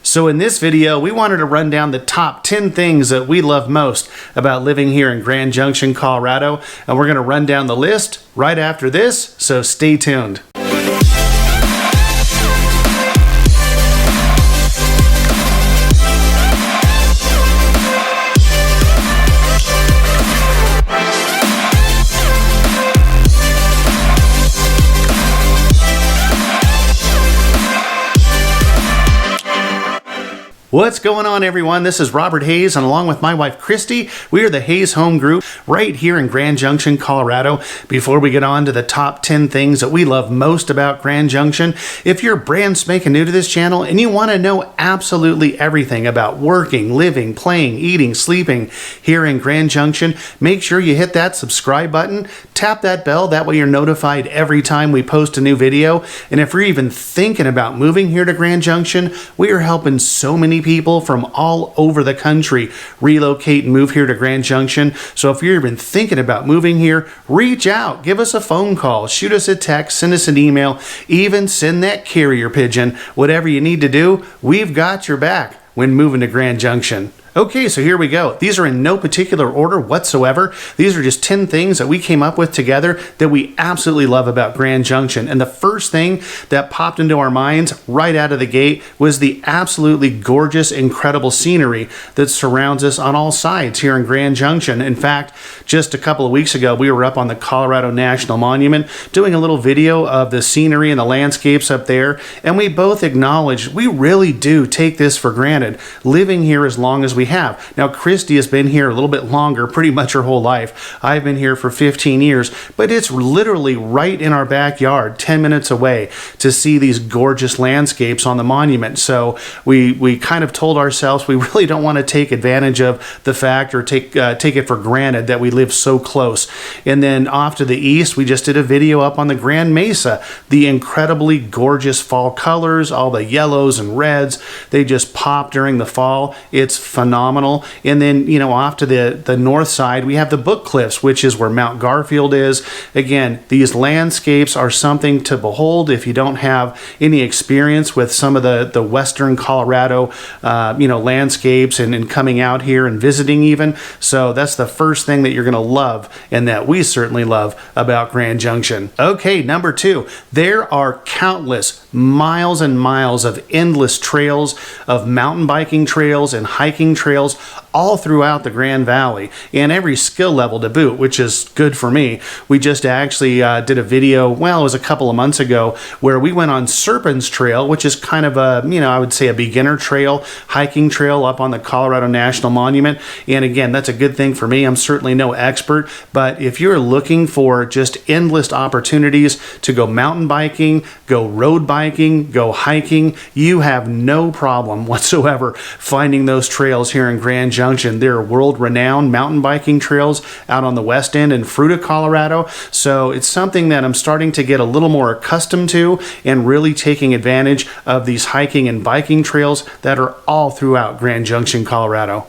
So in this video, we wanted to run down the top 10 things that we love most about living here in Grand Junction, Colorado, and we're going to run down the list right after this, so stay tuned. What's going on, everyone? This is Robert Hayes, and along with my wife Christy, we are the Hayes Home Group right here in Grand Junction, Colorado. Before we get on to the top 10 things that we love most about Grand Junction, if you're brand spanking new to this channel and you want to know absolutely everything about working, living, playing, eating, sleeping here in Grand Junction, make sure you hit that subscribe button, tap that bell, that way you're notified every time we post a new video. And if you're even thinking about moving here to Grand Junction, we are helping so many people from all over the country relocate and move here to Grand Junction. So if you're even thinking about moving here, reach out, give us a phone call, shoot us a text, send us an email, even send that carrier pigeon. Whatever you need to do, we've got your back when moving to Grand Junction. Okay, so here we go. These are in no particular order whatsoever. These are just 10 things that we came up with together that we absolutely love about Grand Junction. And the first thing that popped into our minds right out of the gate was the absolutely gorgeous, incredible scenery that surrounds us on all sides here in Grand Junction. In fact, just a couple of weeks ago, we were up on the Colorado National Monument doing a little video of the scenery and the landscapes up there. And we both acknowledged we really do take this for granted, living here as long as we have. Now, Christy has been here a little bit longer, pretty much her whole life. I've been here for 15 years, but it's literally right in our backyard, 10 minutes away, to see these gorgeous landscapes on the monument. So we kind of told ourselves we really don't want to take advantage of the fact or take it for granted that we live so close. And then off to the east, we just did a video up on the Grand Mesa, the incredibly gorgeous fall colors, all the yellows and reds, they just pop during the fall. It's phenomenal. And then, you know, off to the north side, we have the Book Cliffs, which is where Mount Garfield is. Again, these landscapes are something to behold if you don't have any experience with some of the western Colorado, landscapes and coming out here and visiting even. So that's the first thing that you're going to love and that we certainly love about Grand Junction. Okay, number 2, there are countless miles and miles of endless trails, of mountain biking trails and hiking trails all throughout the Grand Valley, and every skill level to boot, which is good for me. We just actually did a video, well, it was a couple of months ago, where we went on Serpents Trail, which is kind of a, I would say a beginner trail, hiking trail up on the Colorado National Monument. And again, that's a good thing for me. I'm certainly no expert, but if you're looking for just endless opportunities to go mountain biking, go road biking, go hiking, you have no problem whatsoever finding those trails here in Grand Junction. There are world-renowned mountain biking trails out on the west end in Fruita, Colorado. So it's something that I'm starting to get a little more accustomed to and really taking advantage of these hiking and biking trails that are all throughout Grand Junction, Colorado.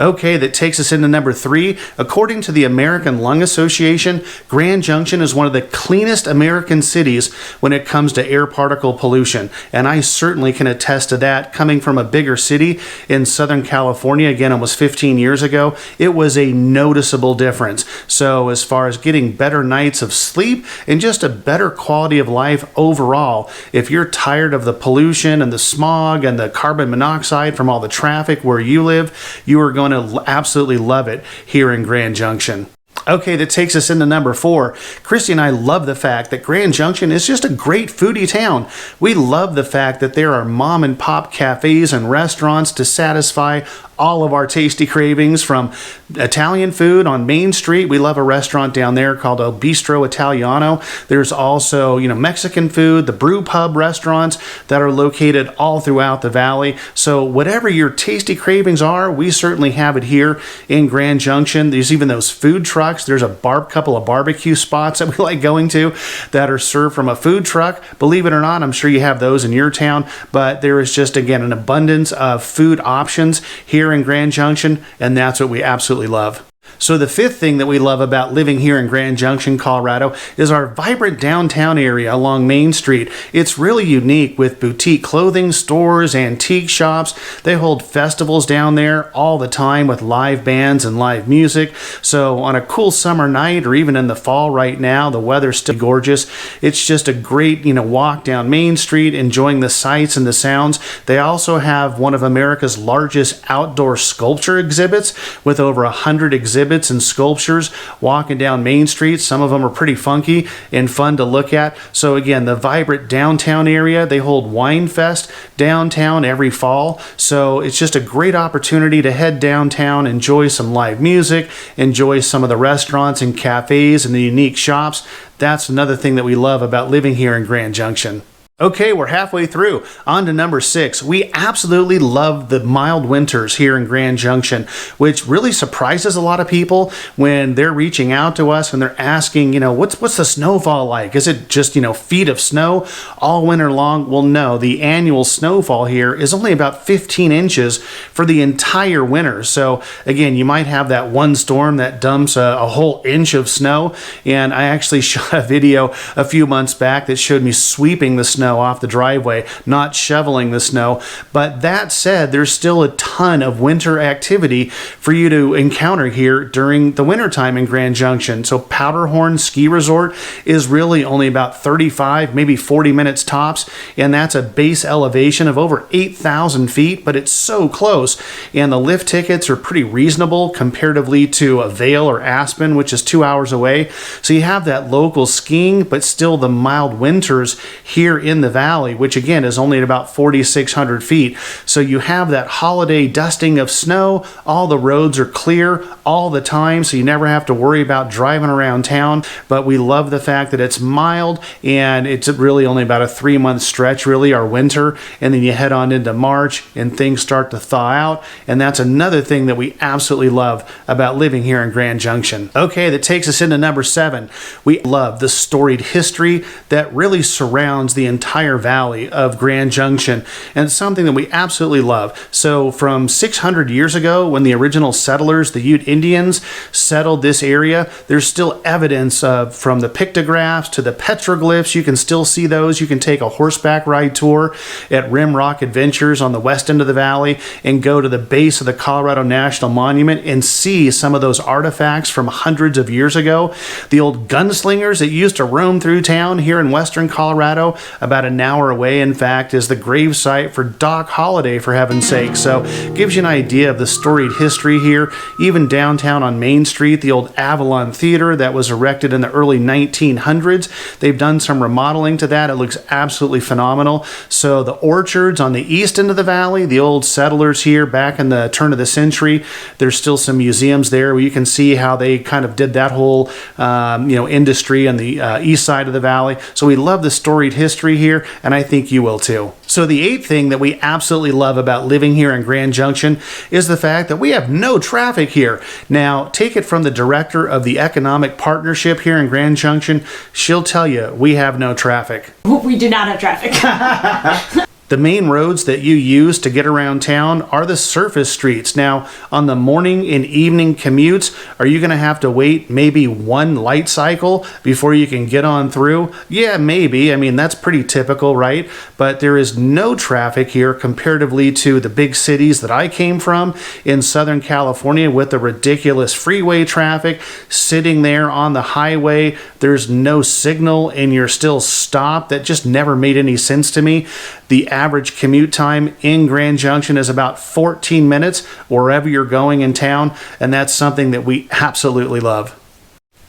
Okay, that takes us into number 3. According to the American Lung Association, Grand Junction is one of the cleanest American cities when it comes to air particle pollution. And I certainly can attest to that. Coming from a bigger city in Southern California, again, almost 15 years ago, it was a noticeable difference. So as far as getting better nights of sleep and just a better quality of life overall, if you're tired of the pollution and the smog and the carbon monoxide from all the traffic where you live, you are going to absolutely love it here in Grand Junction. Okay, that takes us into number 4. Christy and I love the fact that Grand Junction is just a great foodie town. We love the fact that there are mom and pop cafes and restaurants to satisfy all of our tasty cravings, from Italian food on Main Street. We love a restaurant down there called El Bistro Italiano. There's also, Mexican food, the Brew Pub restaurants that are located all throughout the valley. So whatever your tasty cravings are, we certainly have it here in Grand Junction. There's even those food trucks. There's a couple of barbecue spots that we like going to that are served from a food truck. Believe it or not, I'm sure you have those in your town, but there is just, again, an abundance of food options here in Grand Junction, and that's what we absolutely love. So the fifth thing that we love about living here in Grand Junction, Colorado, is our vibrant downtown area along Main Street. It's really unique with boutique clothing stores, antique shops. They hold festivals down there all the time with live bands and live music. So on a cool summer night, or even in the fall right now, the weather's still gorgeous. It's just a great, walk down Main Street, enjoying the sights and the sounds. They also have one of America's largest outdoor sculpture exhibits with over 100 exhibits and sculptures walking down Main Street. Some of them are pretty funky and fun to look at. So again, the vibrant downtown area, they hold Wine Fest downtown every fall. So it's just a great opportunity to head downtown, enjoy some live music, enjoy some of the restaurants and cafes and the unique shops. That's another thing that we love about living here in Grand Junction. Okay, we're halfway through. On to number 6. We absolutely love the mild winters here in Grand Junction, which really surprises a lot of people when they're reaching out to us and they're asking, what's the snowfall like? Is it just, feet of snow all winter long? Well, no, the annual snowfall here is only about 15 inches for the entire winter. So again, you might have that one storm that dumps a whole inch of snow. And I actually shot a video a few months back that showed me sweeping the snow off the driveway, not shoveling the snow. But that said, there's still a ton of winter activity for you to encounter here during the wintertime in Grand Junction. So Powderhorn Ski Resort is really only about 35, maybe 40 minutes tops, and that's a base elevation of over 8,000 feet, but it's so close. And the lift tickets are pretty reasonable comparatively to Vail or Aspen, which is 2 hours away. So you have that local skiing, but still the mild winters here in the valley, which again is only at about 4,600 feet. So you have that holiday dusting of snow. All the roads are clear all the time, so you never have to worry about driving around town. But we love the fact that it's mild, and it's really only about a 3-month stretch, really, our winter. And then you head on into March and things start to thaw out. And that's another thing that we absolutely love about living here in Grand Junction. Okay, that takes us into number 7. We love the storied history that really surrounds the entire valley of Grand Junction, and it's something that we absolutely love. So from 600 years ago, when the original settlers, the Ute Indians, settled this area, there's still evidence from the pictographs to the petroglyphs. You can still see those. You can take a horseback ride tour at Rimrock Adventures on the west end of the valley and go to the base of the Colorado National Monument and see some of those artifacts from hundreds of years ago. The old gunslingers that used to roam through town here in western Colorado, about an hour away, in fact, is the grave site for Doc Holliday, for heaven's sake. So gives you an idea of the storied history here. Even downtown on Main Street, the old Avalon Theater that was erected in the early 1900s, they've done some remodeling to that. It looks absolutely phenomenal. So the orchards on the east end of the valley, the old settlers here back in the turn of the century, there's still some museums there where you can see how they kind of did that whole industry on the east side of the valley. So we love the storied history here, and I think you will too. So the 8th thing that we absolutely love about living here in Grand Junction is the fact that we have no traffic here. Now, take it from the director of the Economic Partnership here in Grand Junction. She'll tell you we have no traffic. We do not have traffic. The main roads that you use to get around town are the surface streets. Now, on the morning and evening commutes, are you going to have to wait maybe one light cycle before you can get on through? Yeah, maybe. I mean, that's pretty typical, right? But there is no traffic here comparatively to the big cities that I came from in Southern California with the ridiculous freeway traffic sitting there on the highway. There's no signal and you're still stopped. That just never made any sense to me. The average commute time in Grand Junction is about 14 minutes wherever you're going in town, and that's something that we absolutely love.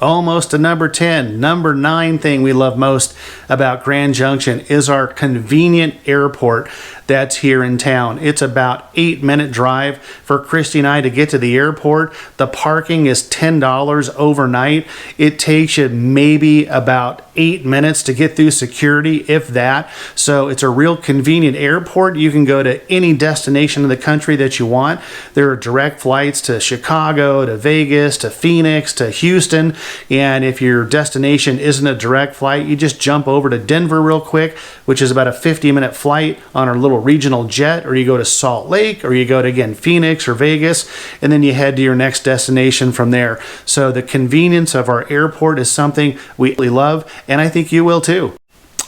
Almost to number 10. Number 9 thing we love most about Grand Junction is our convenient airport that's here in town. It's about 8-minute drive for Christy and I to get to the airport. The parking is $10 overnight. It takes you maybe about 8 minutes to get through security, if that. So it's a real convenient airport. You can go to any destination in the country that you want. There are direct flights to Chicago, to Vegas, to Phoenix, to Houston. And if your destination isn't a direct flight, you just jump over to Denver real quick, which is about a 50-minute flight on our little little regional jet, or you go to Salt Lake, or you go to, again, Phoenix or Vegas, and then you head to your next destination from there. So the convenience of our airport is something we love, and I think you will too.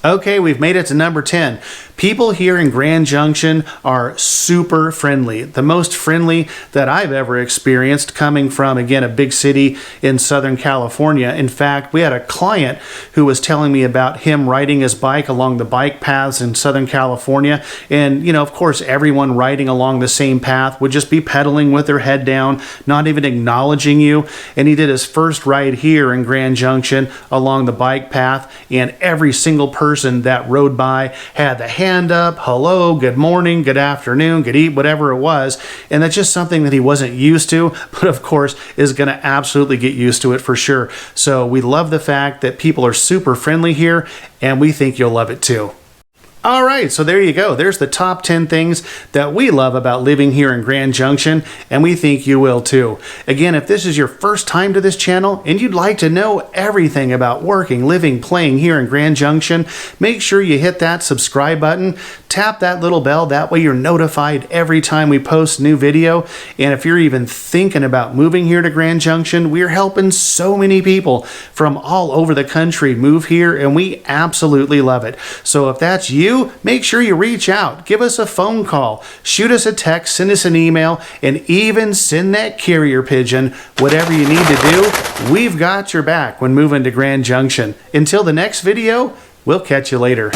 Okay, we've made it to number 10. People here in Grand Junction are super friendly. The most friendly that I've ever experienced, coming from, again, a big city in Southern California. In fact, we had a client who was telling me about him riding his bike along the bike paths in Southern California. And, you know, of course, everyone riding along the same path would just be pedaling with their head down, not even acknowledging you. And he did his first ride here in Grand Junction along the bike path, and every single person that rode by had the hand up, hello, good morning, good afternoon, good evening, whatever it was. And that's just something that he wasn't used to, but of course is going to absolutely get used to it for sure. So we love the fact that people are super friendly here, and we think you'll love it too. All right, so there you go. There's the top 10 things that we love about living here in Grand Junction, and we think you will too. Again, if this is your first time to this channel and you'd like to know everything about working, living, playing here in Grand Junction, make sure you hit that subscribe button, tap that little bell, that way you're notified every time we post new video. And if you're even thinking about moving here to Grand Junction, we're helping so many people from all over the country move here, and we absolutely love it. So if that's you, make sure you reach out, give us a phone call, shoot us a text, send us an email, and even send that carrier pigeon. Whatever you need to do, we've got your back when moving to Grand Junction. Until the next video, we'll catch you later.